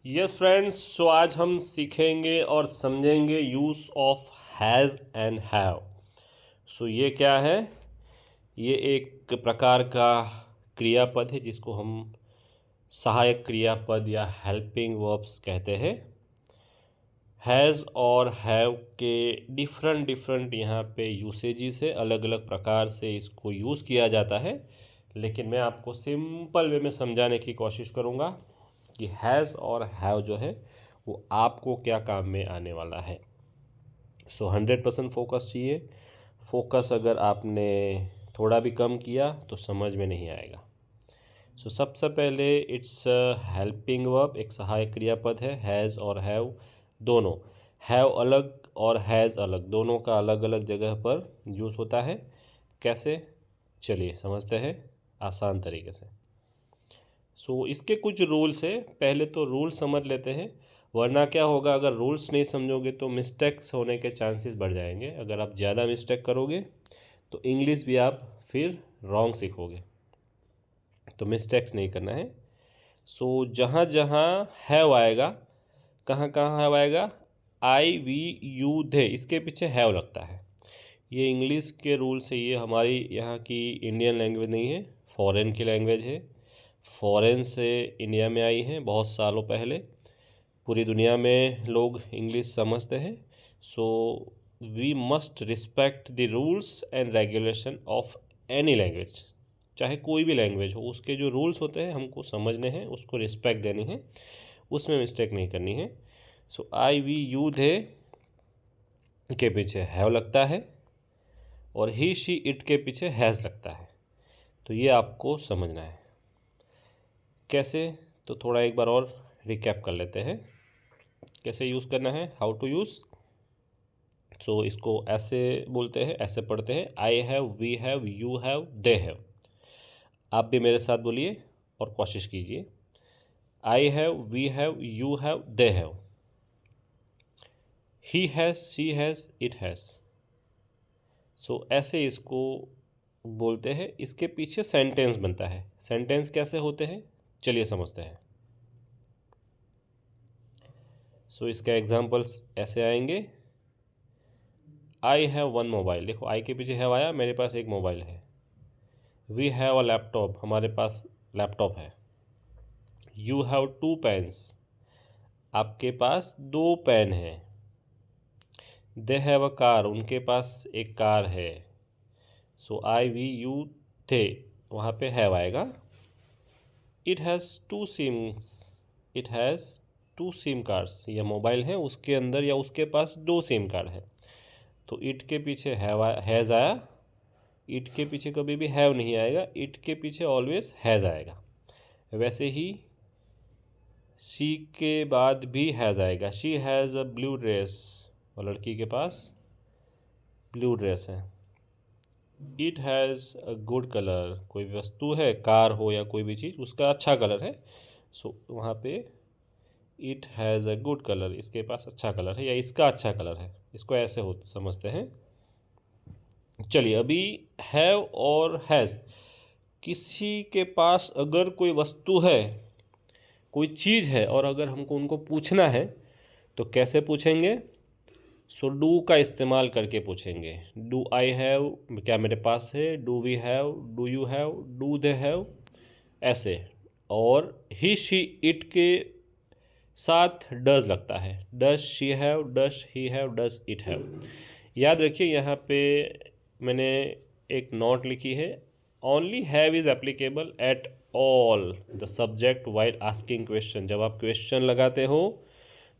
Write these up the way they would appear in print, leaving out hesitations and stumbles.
Yes friends, सो आज हम सीखेंगे और समझेंगे use of has and have. So ये क्या है? ये एक प्रकार का क्रियापद है जिसको हम सहायक क्रियापद या हेल्पिंग वर्ब्स कहते हैं। हैज़ और हैव के डिफरेंट डिफरेंट यहाँ पे यूसेजेस है, अलग अलग प्रकार से इसको यूज़ किया जाता है। लेकिन मैं आपको सिंपल वे में समझाने की कोशिश करूँगा कि हैज़ और हैव जो है वो आपको क्या काम में आने वाला है। सो 100% फोकस चाहिए। फोकस अगर आपने थोड़ा भी कम किया तो समझ में नहीं आएगा। सो सबसे पहले इट्स हेल्पिंग वर्ब, एक सहायक क्रियापद है। हैज़ और हैव दोनों, हैव अलग और हैज़ अलग, दोनों का अलग अलग जगह पर यूज़ होता है। कैसे, चलिए समझते हैं आसान तरीके से। सो इसके कुछ रूल्स है, पहले तो रूल समझ लेते हैं, वरना क्या होगा अगर रूल्स नहीं समझोगे तो मिस्टेक्स होने के चांसेस बढ़ जाएंगे। अगर आप ज़्यादा मिस्टेक करोगे तो इंग्लिश भी आप फिर रॉन्ग सीखोगे, तो मिस्टेक्स नहीं करना है। सो जहाँ जहाँ हैव आएगा, कहाँ कहाँ हैव आएगा, आई वी यू दे, इसके पीछे हैव लगता है। ये इंग्लिश के रूल से, ये हमारी यहाँ की इंडियन लैंग्वेज नहीं है, फॉरेन की लैंग्वेज है। फॉरेन से इंडिया में आई है बहुत सालों पहले। पूरी दुनिया में लोग इंग्लिश समझते हैं। So we must respect the rules and regulation of any language, चाहे कोई भी लैंग्वेज हो, उसके जो रूल्स होते हैं हमको समझने हैं, उसको रिस्पेक्ट देनी है, उसमें मिस्टेक नहीं करनी है। सो आई वी यू दे के पीछे हैव लगता है और ही शी इट के पीछे हैज़ लगता है। तो ये आपको समझना है कैसे। तो थोड़ा एक बार और रिकैप कर लेते हैं कैसे यूज़ करना है, हाउ टू यूज़। सो इसको ऐसे बोलते हैं, ऐसे पढ़ते हैं, I have, we have, you have, they have. आप भी मेरे साथ बोलिए और कोशिश कीजिए। I have, we have, you have, they have. He has, she has, it has. So ऐसे इसको बोलते हैं। इसके पीछे सेंटेंस बनता है। सेंटेंस कैसे होते हैं चलिए समझते हैं। सो इसका एग्जांपल्स ऐसे आएंगे। आई हैव वन मोबाइल, देखो आई के पीछे हैव आया, मेरे पास एक मोबाइल है। वी हैव अ लैपटॉप, हमारे पास लैपटॉप है। यू हैव टू पेन्स, आपके पास दो पेन हैं। दे हैव अ कार, उनके पास एक कार है। सो आई वी यू थे, वहाँ पे हैव आएगा। It has two sims, it has two sim cards, यह मोबाइल है, उसके अंदर या उसके पास दो सिम कार्ड है। तो इट के पीछे हैज़ आया, इट के पीछे कभी भी हैव नहीं आएगा, इट के पीछे ऑलवेज हैज़ आएगा। वैसे ही शी के बाद भी हैज़ आएगा। She has a blue dress, और लड़की के पास ब्लू ड्रेस है। It has a good colour, कोई भी वस्तु है, कार हो या कोई भी चीज़, उसका अच्छा कलर है। सो वहाँ पे it has a good colour, इसके पास अच्छा कलर है या इसका अच्छा कलर है, इसको ऐसे हो समझते हैं। चलिए अभी हैव और हैज़, किसी के पास अगर कोई वस्तु है, कोई चीज़ है, और अगर हमको उनको पूछना है तो कैसे पूछेंगे। सो डू का इस्तेमाल करके पूछेंगे। डू आई हैव, क्या मेरे पास है, do we have, do you have, do they have, ऐसे। और ही शी इट के साथ डज लगता है। Does she have, does he have, does it have. याद रखिए यहाँ पे मैंने एक नोट लिखी है, only have is applicable at all the subject while asking question. जब आप क्वेश्चन लगाते हो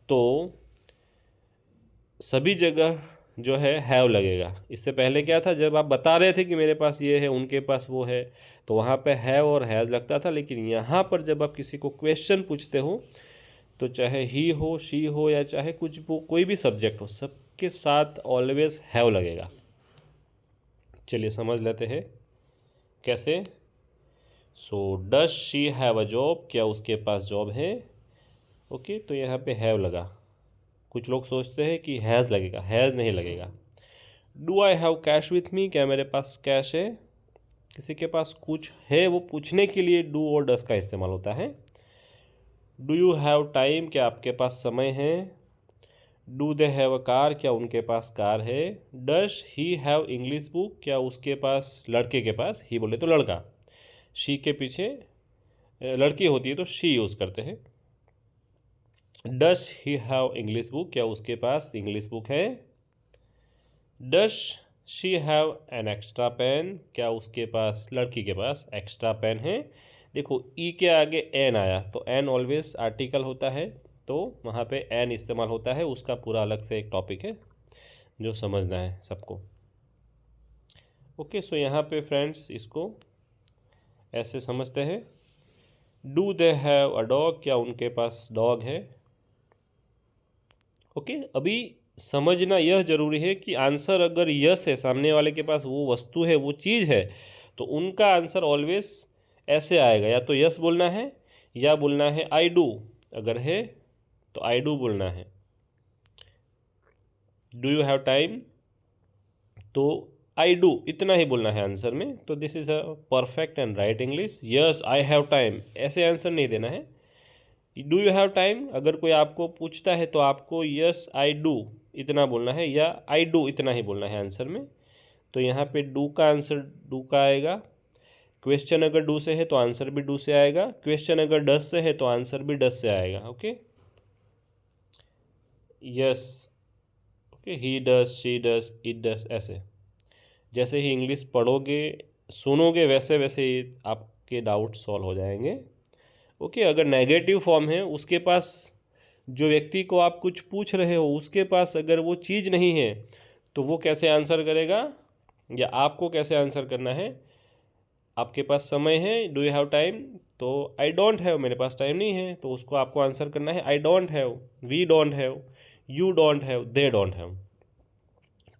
तो सभी जगह जो है हैव लगेगा। इससे पहले क्या था, जब आप बता रहे थे कि मेरे पास ये है, उनके पास वो है, तो वहाँ पे हैव और हैज़ लगता था। लेकिन यहाँ पर जब आप किसी को क्वेश्चन पूछते हो तो चाहे ही हो, शी हो, या चाहे कुछ कोई भी सब्जेक्ट हो, सबके साथ ऑलवेज हैव लगेगा। चलिए समझ लेते हैं कैसे। So does she have a job, क्या उसके पास जॉब है। ओके, तो यहाँ पे हैव लगा। कुछ लोग सोचते हैं कि हैज़ लगेगा, हैज़ नहीं लगेगा। Do I have cash with me, क्या मेरे पास कैश है। किसी के पास कुछ है वो पूछने के लिए डू और डस का इस्तेमाल होता है। डू यू हैव टाइम, क्या आपके पास समय है। Do they have a car, क्या उनके पास कार है। Does he have English book, क्या उसके पास, लड़के के पास, ही बोले तो लड़का, शी के पीछे लड़की होती है तो शी यूज़ करते हैं। Does he have English book, क्या उसके पास इंग्लिश बुक है। Does she have an extra pen, क्या उसके पास, लड़की के पास एक्स्ट्रा पेन है। देखो ई के आगे एन आया तो एन ऑलवेज आर्टिकल होता है, तो वहाँ पे एन इस्तेमाल होता है, उसका पूरा अलग से एक टॉपिक है जो समझना है सबको। ओके, सो यहाँ पे फ्रेंड्स इसको ऐसे समझते हैं। Do they have a dog, क्या उनके पास डॉग है। ओके, अभी समझना यह ज़रूरी है कि आंसर अगर यस है, सामने वाले के पास वो वस्तु है, वो चीज़ है, तो उनका आंसर ऑलवेज ऐसे आएगा, या तो यस बोलना है या बोलना है आई डू। अगर है तो आई डू बोलना है। डू यू हैव टाइम, तो आई डू इतना ही बोलना है आंसर में। तो this is a perfect and right English. Yes I have time ऐसे आंसर नहीं देना है। डू यू हैव टाइम, अगर कोई आपको पूछता है तो आपको यस आई डू इतना बोलना है या आई डू इतना ही बोलना है आंसर में। तो यहाँ पे डू का आंसर डू का आएगा। क्वेश्चन अगर डू से है तो आंसर भी डू से आएगा। क्वेश्चन अगर डस से है तो आंसर भी डस से आएगा। Okay, yes, okay, he does, she does, it does, ऐसे जैसे ही इंग्लिश पढ़ोगे सुनोगे वैसे वैसे आपके डाउट सॉल्व हो जाएंगे। ओके, अगर नेगेटिव फॉर्म है, उसके पास, जो व्यक्ति को आप कुछ पूछ रहे हो उसके पास अगर वो चीज़ नहीं है तो वो कैसे आंसर करेगा, या आपको कैसे आंसर करना है। आपके पास समय है, डू यू हैव टाइम, तो आई डोंट हैव, मेरे पास टाइम नहीं है, तो उसको आपको आंसर करना है I don't have, we don't have, you don't have, they don't have.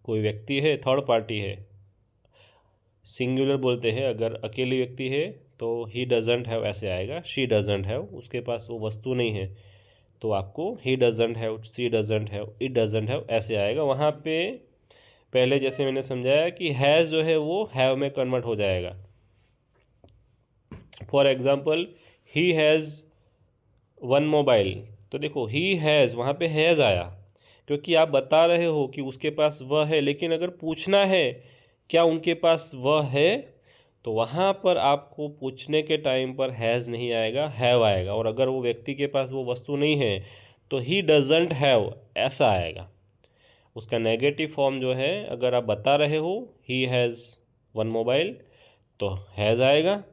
कोई व्यक्ति है, थर्ड पार्टी है, सिंगुलर बोलते हैं, अगर अकेली व्यक्ति है तो ही डजेंट हैव ऐसे आएगा। शी डजेंट हैव, उसके पास वो वस्तु नहीं है, तो आपको he doesn't have, she doesn't have, it doesn't have ऐसे आएगा। वहाँ पे पहले जैसे मैंने समझाया कि हैज़ जो है वो हैव में कन्वर्ट हो जाएगा। For example, he has one mobile, तो देखो ही हैज़, वहाँ पे हैज़ आया क्योंकि आप बता रहे हो कि उसके पास वह है, लेकिन अगर पूछना है क्या उनके पास वह है, तो वहाँ पर आपको पूछने के टाइम पर हैज़ नहीं आएगा, हैव आएगा। और अगर वो व्यक्ति के पास वो वस्तु नहीं है तो ही डजेंट हैव ऐसा आएगा। उसका नेगेटिव फॉर्म जो है, अगर आप बता रहे हो ही हैज़ वन मोबाइल तो हैज़ आएगा,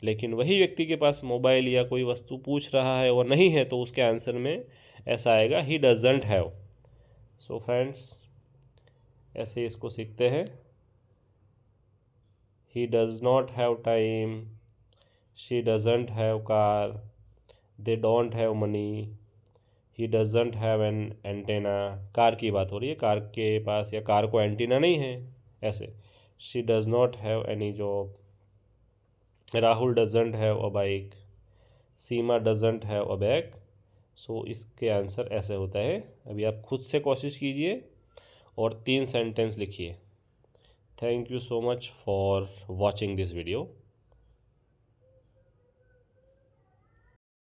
लेकिन वही व्यक्ति के पास मोबाइल या कोई वस्तु पूछ रहा है और नहीं है तो उसके आंसर में ऐसा आएगा ही डजेंट हैव। सो फ्रेंड्स, ऐसे इसको सीखते हैं। He does not have time, she doesn't have car, they don't have money, he doesn't have an antenna. Car की बात हो रही है, कार के पास या कार को एंटीना नहीं है ऐसे। She does not have any job, Rahul doesn't have a bike, Seema doesn't have a bag. So इसके आंसर ऐसे होता है। अभी आप खुद से कोशिश कीजिए और 3 सेंटेंस लिखिए। Thank you so much for watching this video.